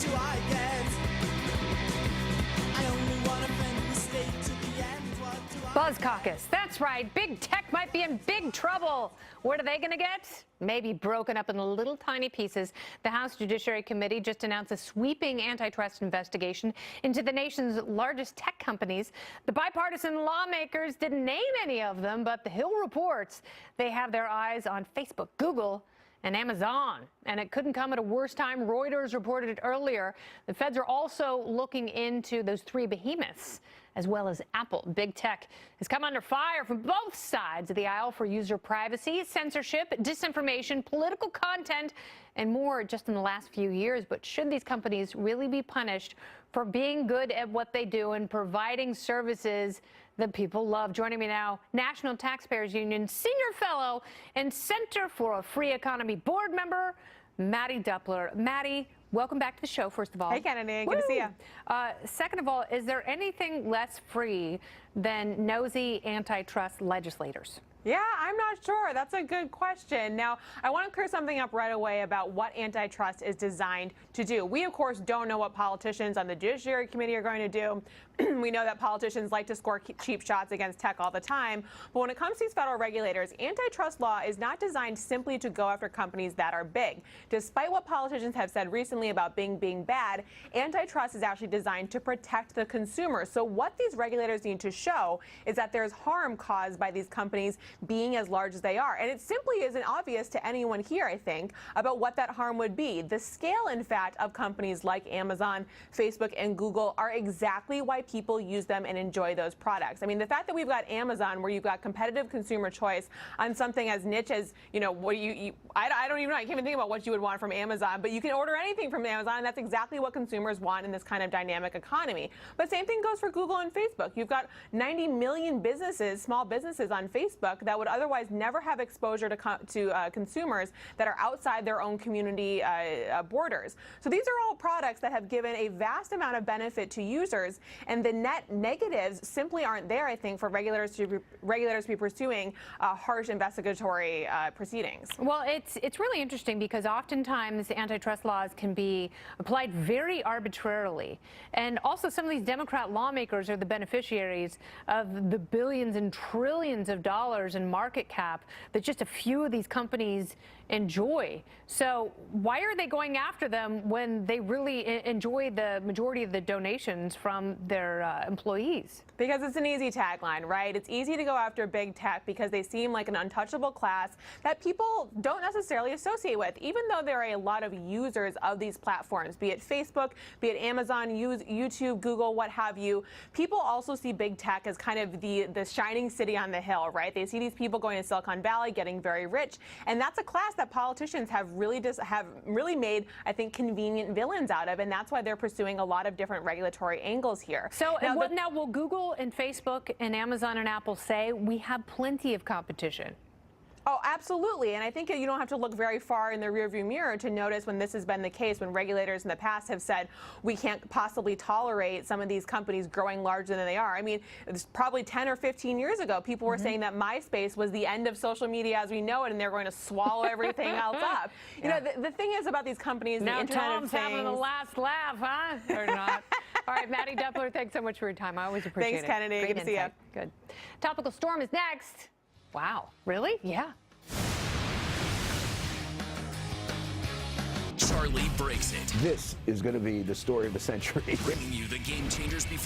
do I get? I only want a friend who will stay to the end. What do I Buzz Caucus. That's right. Big tech might be in big trouble. What are they going to get? Maybe broken up in little tiny pieces. The House Judiciary Committee just announced a sweeping antitrust investigation into the nation's largest tech companies. The bipartisan lawmakers didn't name any of them, but the Hill reports they have their eyes on Facebook, Google, and Amazon. And it couldn't come at a worse time. Reuters reported it earlier. The feds are also looking into those three behemoths, as well as Apple. Big tech has come under fire from both sides of the aisle for user privacy, censorship, disinformation, political content, and more just in the last few years. But should these companies really be punished for being good at what they do and providing services that people love? Joining me now, National Taxpayers Union Senior Fellow and Center for a Free Economy Board Member, Mattie Duppler. Mattie, welcome back to the show, first of all. Hey, Kennedy. Good to see you. Second of all, is there anything less free than nosy antitrust legislators? Yeah, I'm not sure. That's a good question. Now, I want to clear something up right away about what antitrust is designed to do. We, of course, don't know what politicians on the Judiciary Committee are going to do. We know that politicians like to score cheap shots against tech all the time. But when it comes to these federal regulators, antitrust law is not designed simply to go after companies that are big. Despite what politicians have said recently about being bad, antitrust is actually designed to protect the consumer. So what these regulators need to show is that there's harm caused by these companies being as large as they are. And it simply isn't obvious to anyone here, I think, about what that harm would be. The scale, in fact, of companies like Amazon, Facebook, and Google are exactly why people use them and enjoy those products. I mean, the fact that we've got Amazon, where you've got competitive consumer choice on something as niche as, you know, what I don't even know. I can't even think about what you would want from Amazon, but you can order anything from Amazon, and that's exactly what consumers want in this kind of dynamic economy. But same thing goes for Google and Facebook. You've got 90 million businesses, small businesses on Facebook that would otherwise never have exposure to consumers that are outside their own community borders. So these are all products that have given a vast amount of benefit to users, and the net negatives simply aren't there, I think, for regulators to be pursuing harsh investigatory proceedings. Well, it's really interesting because oftentimes antitrust laws can be applied very arbitrarily. And also some of these Democrat lawmakers are the beneficiaries of the billions and trillions of dollars in market cap that just a few of these companies enjoy. So why are they going after them when they really enjoy the majority of the donations from their employees? Because it's an easy tagline, right? It's easy to go after big tech because they seem like an untouchable class that people don't necessarily associate with, even though there are a lot of users of these platforms, be it Facebook, be it Amazon, YouTube, Google, what have you. People also see big tech as kind of the shining city on the hill, right? They see these people going to Silicon Valley, getting very rich, and that's a class that politicians have really made, I think, convenient villains out of, and that's why they're pursuing a lot of different regulatory angles here. So now will Google and Facebook and Amazon and Apple say we have plenty of competition? Oh, absolutely. And I think you don't have to look very far in the rearview mirror to notice when this has been the case, when regulators in the past have said we can't possibly tolerate some of these companies growing larger than they are. I mean, it's probably 10 or 15 years ago, people were saying that MySpace was the end of social media as we know it, and they're going to swallow everything else up. You know, the thing is about these companies, now the Internet Tom's of Things. having the last laugh, huh? Or not? All right, Mattie Duppler, thanks so much for your time. I always appreciate it. Thanks, Kennedy. Great Good to see you. Good. Topical Storm is next. Wow. Really? Yeah. Charlie breaks it. This is going to be the story of the century. Bringing you the game changers before.